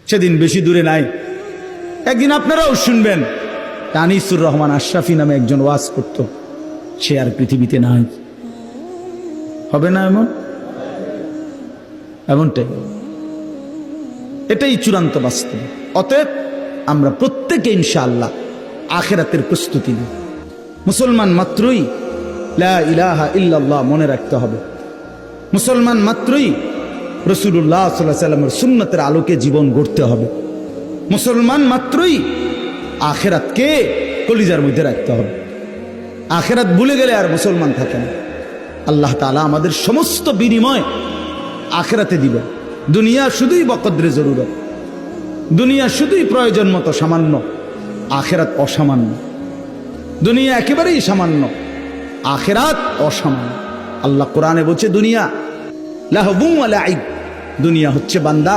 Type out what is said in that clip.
সেদিন বেশি দূরে নাই। একদিন আপনারাও শুনবেন আনিসুর রহমান আশরাফি নামে একজন ওয়াজ করত, সে আর পৃথিবীতে নাই। হবে না এমনটাই, এটাই চূড়ান্ত বাস্তব। অতএব আমরা প্রত্যেকে ইনশাআল্লাহ আখিরাতের প্রস্তুতি নিই। মুসলমান মাত্রই লা ইলাহা ইল্লাল্লাহ মনে রাখতে হবে। মুসলমান মাত্রই রাসূলুল্লাহ সাল্লাল্লাহু আলাইহি ওয়াসাল্লামের সুন্নতের আলোকে জীবন গড়তে হবে। মুসলমান মাত্রই আখিরাতকে কলিজার মধ্যে রাখতে হবে। আখিরাত ভুলে গেলে আর মুসলমান থাকে না। আল্লাহ তাআলা আমাদের সমস্ত বিনিময় আখিরাতে দিবেন। দুনিয়া শুধুই বকদ্রে জরুরত, দুনিয়া শুধুই প্রয়োজন মতো সামান্য, আখিরাত অসামান্য। দুনিয়া একেবারেই সামান্য, আখিরাত অসামান্য। আল্লাহ কোরআনে বলছে দুনিয়া লাহবুম ওয়া লাইব, দুনিয়া হচ্ছে বান্দা